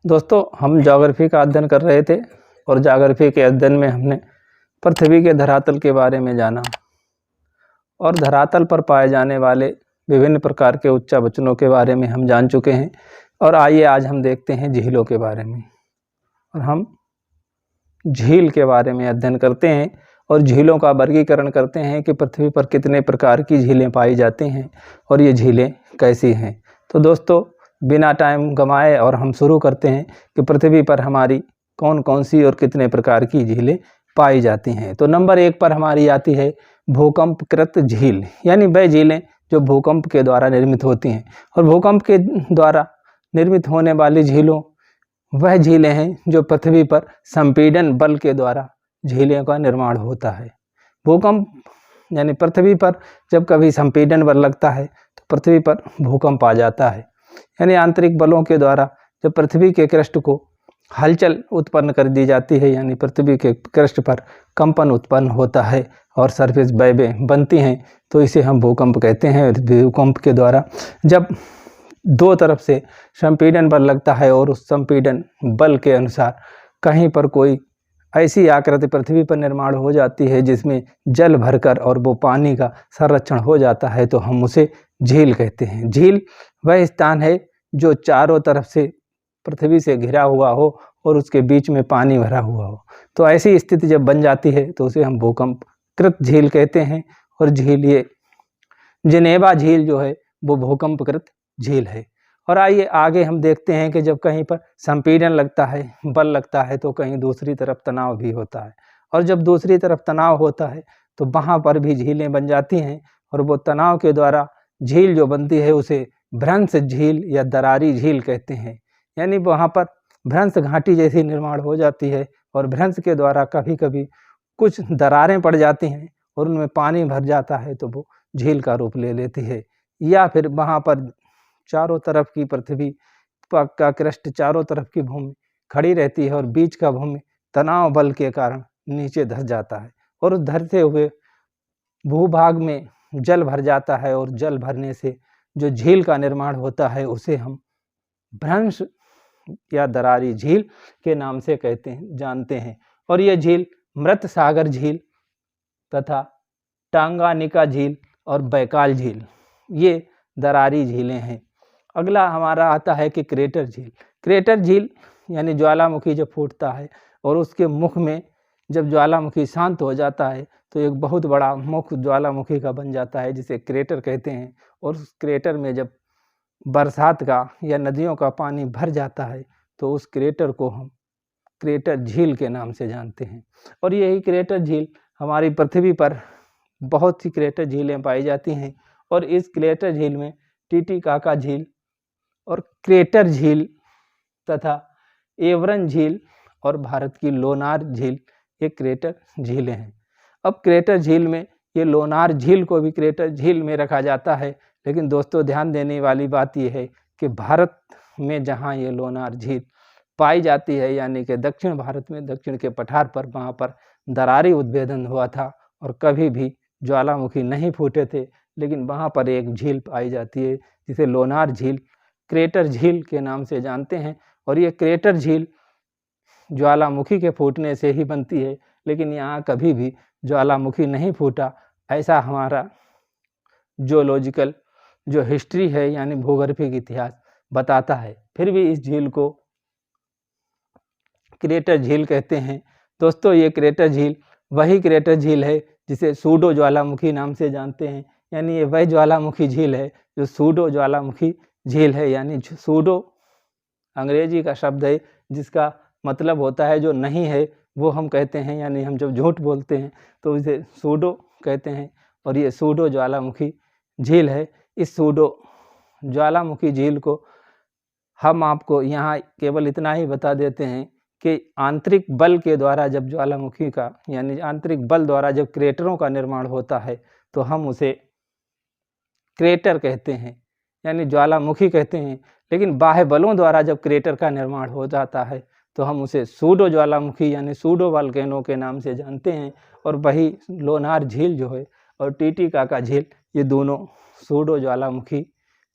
दोस्तों, हम ज्योग्राफी का अध्ययन कर रहे थे और ज्योग्राफी के अध्ययन में हमने पृथ्वी के धरातल के बारे में जाना और धरातल पर पाए जाने वाले विभिन्न प्रकार के उच्चावचनों के बारे में हम जान चुके हैं। और आइए आज हम देखते हैं झीलों के बारे में। और हम झील के बारे में अध्ययन करते हैं और झीलों का वर्गीकरण करते हैं कि पृथ्वी पर कितने प्रकार की झीलें पाई जाती हैं और ये झीलें कैसी हैं। तो दोस्तों, बिना टाइम गंवाए और हम शुरू करते हैं कि पृथ्वी पर हमारी कौन कौन सी और कितने प्रकार की झीलें पाई जाती हैं। तो नंबर 1 पर हमारी आती है भूकंपकृत झील, यानी वह झीलें जो भूकंप के द्वारा निर्मित होती हैं। और भूकंप के द्वारा निर्मित होने वाली झीलों वह झीलें हैं जो पृथ्वी पर संपीड़न बल के द्वारा झीलों का निर्माण होता है। भूकंप यानी पृथ्वी पर जब कभी संपीड़न बल लगता है तो पृथ्वी पर भूकंप आ जाता है, यानी आंतरिक बलों के द्वारा जब पृथ्वी के क्रस्ट को हलचल उत्पन्न कर दी जाती है, यानी पृथ्वी के क्रस्ट पर कंपन उत्पन्न होता है और सरफेस वेवें बनती हैं, तो इसे हम भूकंप कहते हैं। भूकंप के द्वारा जब दो तरफ से संपीड़न बल लगता है और उस संपीड़न बल के अनुसार कहीं पर कोई ऐसी आकृति पृथ्वी पर निर्माण हो जाती है जिसमें जल भरकर और वो पानी का संरक्षण हो जाता है, तो हम उसे झील कहते हैं। झील वह स्थान है जो चारों तरफ से पृथ्वी से घिरा हुआ हो और उसके बीच में पानी भरा हुआ हो। तो ऐसी स्थिति जब बन जाती है तो उसे हम भूकंपकृत झील कहते हैं। और झील ये जिनेवा झील जो है वो भूकंपकृत झील है। और आइए आगे हम देखते हैं कि जब कहीं पर संपीड़न लगता है, बल लगता है, तो कहीं दूसरी तरफ तनाव भी होता है। और जब दूसरी तरफ तनाव होता है तो वहाँ पर भी झीलें बन जाती हैं। और वो तनाव के द्वारा झील जो बनती है उसे भ्रंश झील या दरारी झील कहते हैं। यानी वहाँ पर भ्रंश घाटी जैसी निर्माण हो जाती है और भ्रंश के द्वारा कभी कभी कुछ दरारें पड़ जाती हैं और उनमें पानी भर जाता है, तो वो झील का रूप ले लेती है। या फिर वहाँ पर चारों तरफ की पृथ्वी का क्रस्ट, चारों तरफ की भूमि खड़ी रहती है और बीच का भूमि तनाव बल के कारण नीचे धंस जाता है और उस धंसते हुए भूभाग में जल भर जाता है। और जल भरने से जो झील का निर्माण होता है उसे हम भ्रंश या दरारी झील के नाम से जानते हैं। और ये झील मृत सागर झील तथा टांगानिका झील और बैकाल झील ये दरारी झीलें हैं। अगला हमारा आता है कि क्रेटर झील। क्रेटर झील यानी ज्वालामुखी जब फूटता है और उसके मुख में जब ज्वालामुखी शांत हो जाता है तो एक बहुत बड़ा मुख ज्वालामुखी का बन जाता है, जिसे क्रेटर कहते हैं। और उस क्रेटर में जब बरसात का या नदियों का पानी भर जाता है तो उस क्रेटर को हम क्रेटर झील के नाम से जानते हैं। और यही क्रेटर झील हमारी पृथ्वी पर बहुत सी क्रेटर झीलें पाई जाती हैं। और इस क्रेटर झील में टीटीकाका झील और क्रेटर झील तथा एवरन झील और भारत की लोनार झील ये क्रेटर झीलें हैं। अब क्रेटर झील में ये लोनार झील को भी क्रेटर झील में रखा जाता है, लेकिन दोस्तों ध्यान देने वाली बात यह है कि भारत में जहाँ ये लोनार झील पाई जाती है, यानी कि दक्षिण भारत में दक्षिण के पठार पर, वहाँ पर दरारी उद्भेदन हुआ था और कभी भी ज्वालामुखी नहीं फूटे थे। लेकिन वहाँ पर एक झील पाई जाती है जिसे लोनार झील क्रेटर झील के नाम से जानते हैं। और ये क्रेटर झील ज्वालामुखी के फूटने से ही बनती है, लेकिन यहाँ कभी भी ज्वालामुखी नहीं फूटा, ऐसा हमारा जियोलॉजिकल जो हिस्ट्री है यानी भूगर्भिक इतिहास बताता है। फिर भी इस झील को क्रेटर झील कहते हैं। दोस्तों, ये क्रेटर झील वही क्रेटर झील है जिसे सूडो ज्वालामुखी नाम से जानते हैं। यानी ये वह ज्वालामुखी झील है जो सूडो ज्वालामुखी झील है। यानी सूडो अंग्रेजी का शब्द है जिसका मतलब होता है जो नहीं है वो हम कहते हैं, यानी हम जब झूठ बोलते हैं तो इसे सूडो कहते हैं। और ये सूडो ज्वालामुखी झील है। इस सूडो ज्वालामुखी झील को हम आपको यहाँ केवल इतना ही बता देते हैं कि आंतरिक बल के द्वारा जब ज्वालामुखी का यानी आंतरिक बल द्वारा जब क्रेटरों का निर्माण होता है तो हम उसे क्रेटर कहते हैं, यानी ज्वालामुखी कहते हैं। लेकिन बाह्य बलों द्वारा जब क्रेटर का निर्माण हो जाता है तो हम उसे सूडो ज्वालामुखी यानी सूडो वोल्केनो के नाम से जानते हैं। और वही लोनार झील जो है और टीटीकाका झील ये दोनों सूडो ज्वालामुखी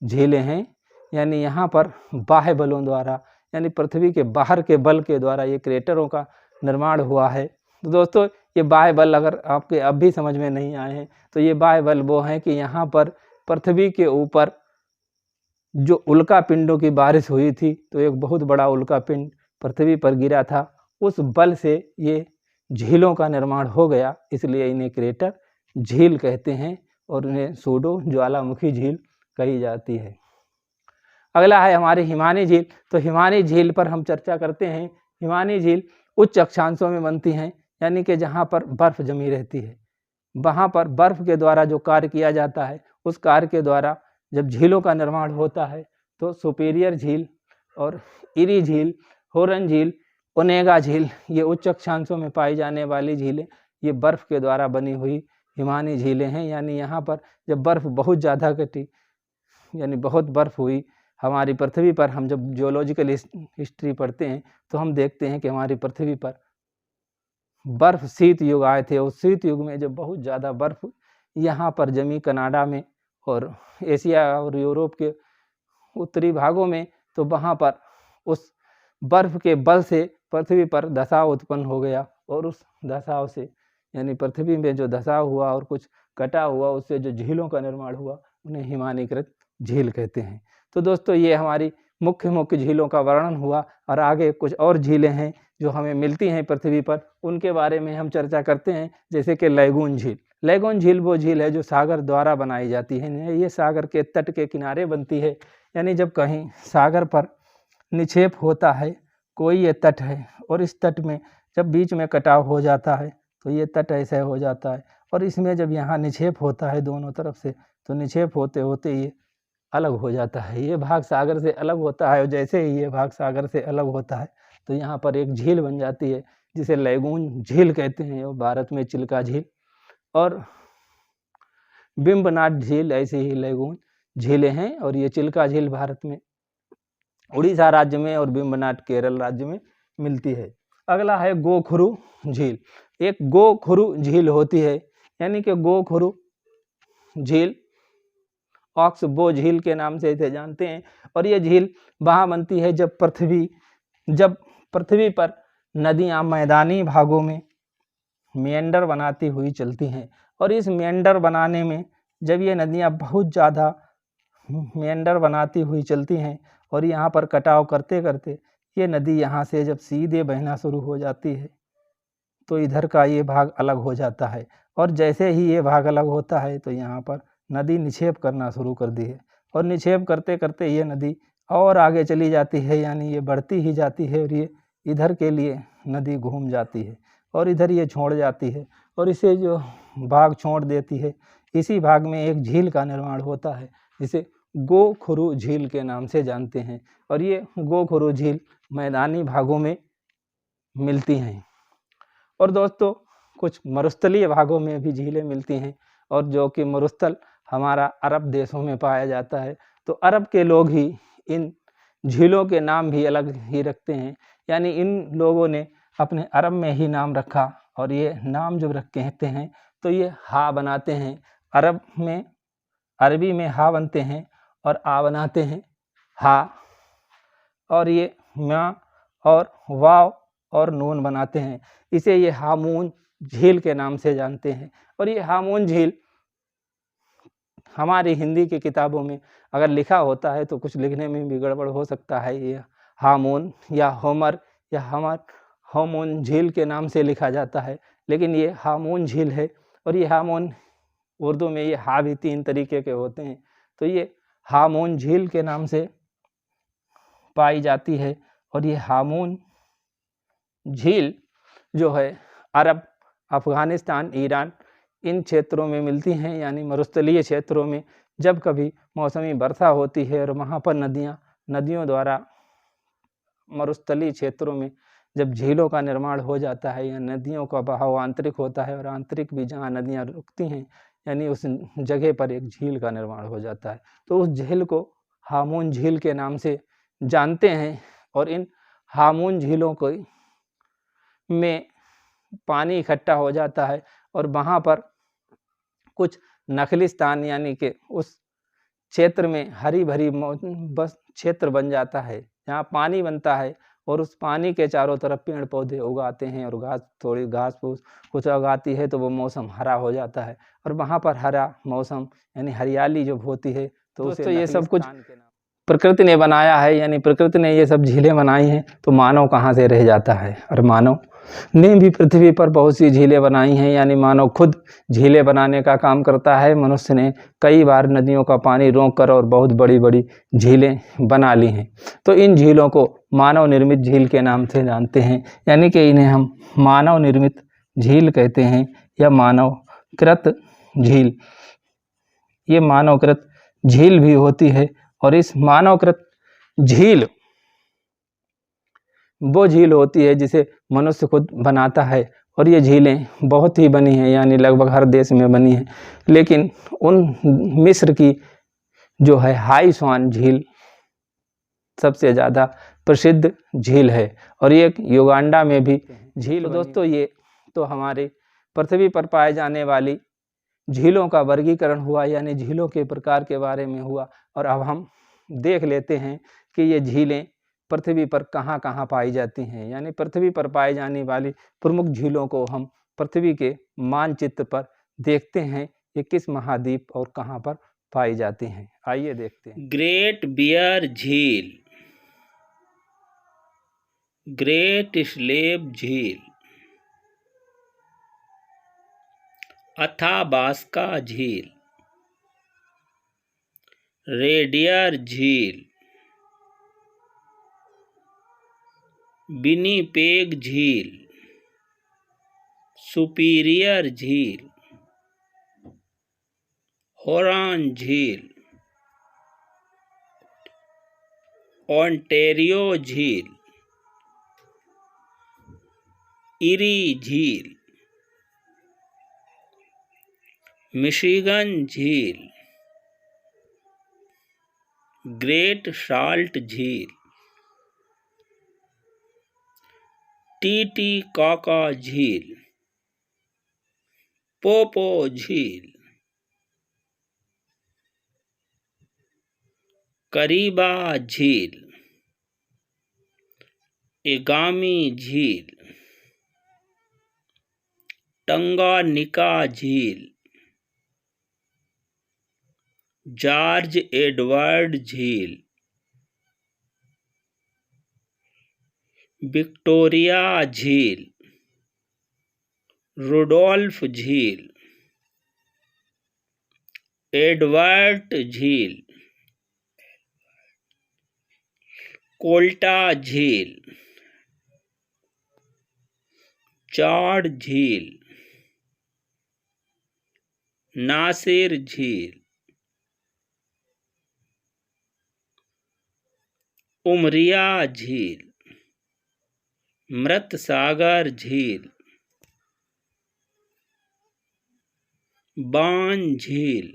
झीलें हैं। यानी यहाँ पर बाह्य बलों द्वारा यानी पृथ्वी के बाहर के बल के द्वारा ये क्रेटरों का निर्माण हुआ है। तो दोस्तों ये बाह्य बल अगर आपके अब भी समझ में नहीं आए हैं तो ये बाह्य बल वो हैं कि यहाँ पर पृथ्वी के ऊपर जो उल्का पिंडों की बारिश हुई थी, तो एक बहुत बड़ा उल्का पिंड पृथ्वी पर गिरा था, उस बल से ये झीलों का निर्माण हो गया, इसलिए इन्हें क्रेटर झील कहते हैं और इन्हें सूडो ज्वालामुखी झील कही जाती है। अगला है हमारी हिमानी झील। तो हिमानी झील पर हम चर्चा करते हैं। हिमानी झील उच्च अक्षांशों में बनती हैं, यानी कि जहाँ पर बर्फ जमी रहती है, वहाँ पर बर्फ के द्वारा जो कार्य किया जाता है, उस कार्य के द्वारा जब झीलों का निर्माण होता है तो सुपीरियर झील और इरी झील, होरन झील, ओनेगा झील, ये उच्च अक्षांशों में पाई जाने वाली झीलें ये बर्फ़ के द्वारा बनी हुई हिमानी झीलें हैं। यानी यहाँ पर जब बर्फ़ बहुत ज़्यादा घटी, यानी बहुत बर्फ़ हुई हमारी पृथ्वी पर, हम जब जियोलॉजिकल हिस्ट्री पढ़ते हैं तो हम देखते हैं कि हमारी पृथ्वी पर बर्फ़ शीत युग आए थे। उस शीत युग में जब बहुत ज़्यादा बर्फ़ यहाँ पर जमी कनाडा में और एशिया और यूरोप के उत्तरी भागों में, तो वहाँ पर उस बर्फ़ के बल से पृथ्वी पर धसाव उत्पन्न हो गया और उस धसाव से यानी पृथ्वी में जो धसाव हुआ और कुछ कटा हुआ, उससे जो झीलों का निर्माण हुआ उन्हें हिमानीकृत झील कहते हैं। तो दोस्तों ये हमारी मुख्य झीलों का वर्णन हुआ और आगे कुछ और झीलें हैं जो हमें मिलती हैं पृथ्वी पर, उनके बारे में हम चर्चा करते हैं। जैसे कि लैगून झील। लैगून झील वो झील है जो सागर द्वारा बनाई जाती है। ये सागर के तट के किनारे बनती है, यानी जब कहीं सागर पर निक्षेप होता है, कोई ये तट है और इस तट में जब बीच में कटाव हो जाता है तो ये तट ऐसे हो जाता है और इसमें जब यहाँ निक्षेप होता है दोनों तरफ से, तो निक्षेप होते होते ये अलग हो जाता है। ये भाग सागर से अलग होता है और जैसे ही ये भाग सागर से अलग होता है तो यहाँ पर एक झील बन जाती है जिसे लैगून झील कहते हैं। और भारत में चिल्का झील और बिम्बनाड झील ऐसे ही लैगून झीलें हैं और ये चिल्का झील भारत में उड़ीसा राज्य में और बिम्बनाड केरल राज्य में मिलती है। अगला है गोखुरु झील। एक गोखुरु झील होती है, यानी कि गोखुरु झील ऑक्सबो झील के नाम से इसे जानते हैं और ये झील वहाँ बनती है जब पृथ्वी पर नदियाँ मैदानी भागों में मेंडर बनाती हुई चलती हैं और इस मेंडर बनाने में जब ये नदियाँ बहुत ज़्यादा मेंडर बनाती हुई चलती हैं और यहाँ पर कटाव करते करते ये नदी यहाँ से जब सीधे बहना शुरू हो जाती है तो इधर का ये भाग अलग हो जाता है और जैसे ही ये भाग अलग होता है तो यहाँ पर नदी निक्षेप करना शुरू कर दी है और निक्षेप करते करते ये नदी और आगे चली जाती है, यानी ये बढ़ती ही जाती है और ये इधर के लिए नदी घूम जाती है और इधर ये छोड़ जाती है और इसे जो भाग छोड़ देती है, इसी भाग में एक झील का निर्माण होता है जिसे गोखुरु झील के नाम से जानते हैं और ये गोखुरु झील मैदानी भागों में मिलती हैं। और दोस्तों कुछ मरुस्थलीय भागों में भी झीलें मिलती हैं और जो कि मरुस्थल हमारा अरब देशों में पाया जाता है। तो अरब के लोग ही इन झीलों के नाम भी अलग ही रखते हैं, यानी इन लोगों ने अपने अरब में ही नाम रखा और ये नाम जब कहते हैं तो ये हा बनाते हैं। अरबी में हा बनते हैं और आ बनाते हैं हा, और ये म्या और वाव और नून बनाते हैं। इसे ये हामून झील के नाम से जानते हैं और ये हामून झील हमारी हिंदी की किताबों में अगर लिखा होता है तो कुछ लिखने में भी गड़बड़ हो सकता है। ये हामून या होमर या हामून झील के नाम से लिखा जाता है, लेकिन ये हामून झील है और ये हामून उर्दू में ये हा भी 3 तरीके के होते हैं, तो ये हामून झील के नाम से पाई जाती है। और ये हामून झील जो है अरब, अफ़गानिस्तान, ईरान इन क्षेत्रों में मिलती हैं, यानी मरुस्थलीय क्षेत्रों में जब कभी मौसमी वर्षा होती है और वहाँ पर नदियों द्वारा मरुस्थलीय क्षेत्रों में जब झीलों का निर्माण हो जाता है या नदियों का बहाव आंतरिक होता है और आंतरिक भी जहाँ नदियाँ रुकती हैं, यानी उस जगह पर एक झील का निर्माण हो जाता है, तो उस झील को हामून झील के नाम से जानते हैं। और इन हामून झीलों को में पानी इकट्ठा हो जाता है और वहाँ पर कुछ नखलिस्तान यानी कि उस क्षेत्र में हरी भरी बस क्षेत्र बन जाता है, जहाँ पानी बनता है और उस पानी के चारों तरफ पेड़ पौधे उगाते हैं और घास फूस कुछ उगाती है, तो वो मौसम हरा हो जाता है। और वहाँ पर हरा मौसम यानी हरियाली जब होती है तो दोस्तों ये सब कुछ प्रकृति ने बनाया है, यानी प्रकृति ने ये सब झीलें बनाई हैं, तो मानव कहाँ से रह जाता है। और मानव ने भी पृथ्वी पर बहुत सी झीलें बनाई हैं, यानी मानव खुद झीलें बनाने का काम करता है। मनुष्य ने कई बार नदियों का पानी रोक कर और बहुत बड़ी बड़ी झीलें बना ली हैं। तो इन झीलों को मानव निर्मित झील के नाम से जानते हैं, यानी कि इन्हें हम मानव निर्मित झील कहते हैं या मानवकृत झील। ये मानवकृत झील भी होती है, और इस मानवकृत झील वो झील होती है जिसे मनुष्य खुद बनाता है। और ये झीलें बहुत ही बनी हैं, यानी लगभग हर देश में बनी हैं, लेकिन उन मिस्र की जो है हाई स्वान झील सबसे ज़्यादा प्रसिद्ध झील है, और ये युगांडा में भी झील। तो दोस्तों ये तो हमारे पृथ्वी पर पाए जाने वाली झीलों का वर्गीकरण हुआ, यानी झीलों के प्रकार के बारे में हुआ। और अब हम देख लेते हैं कि ये झीलें पृथ्वी पर कहाँ कहाँ पाई जाती हैं, यानी पृथ्वी पर पाई जाने वाली प्रमुख झीलों को हम पृथ्वी के मानचित्र पर देखते हैं, ये किस महाद्वीप और कहाँ पर पाई जाती हैं। आइए देखते हैं। ग्रेट बियर झील, ग्रेट स्लेव झील, अथाबास्का झील, रेडियर झील, विनिपेग झील, सुपीरियर झील, होरान झील, ओंटेरियो झील, इरी झील, मिशिगन झील, ग्रेट साल्ट झील, टीटीकाका झील, पोपो झील, करीबा झील, एगामी झील, टंगानिका झील, जॉर्ज एडवर्ड झील, विक्टोरिया झील, रुडोल्फ झील, एडवर्ड झील, कोल्टा झील, चाड झील, नासिर झील, उमरिया झील, मृत सागर झील, बान झील,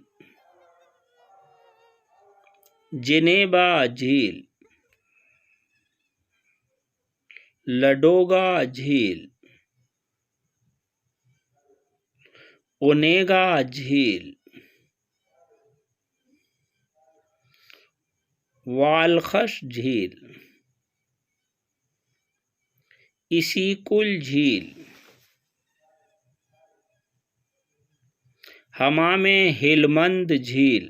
जिनेवा झील, लडोगा झील, ओनेगा झील, वालखश झील, इसिकुल झील, हमामे हिलमंद झील,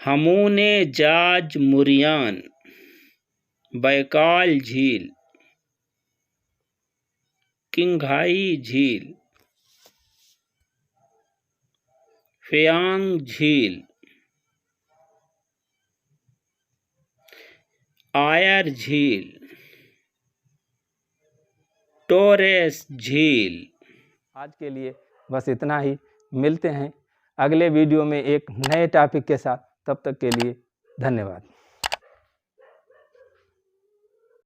हमूने जाज मुरियान, बैकाल झील, किंघाई झील, फेयांग झील, आयर झील, टोरेस झील। आज के लिए बस इतना ही, मिलते हैं अगले वीडियो में एक नए टॉपिक के साथ। तब तक के लिए धन्यवाद।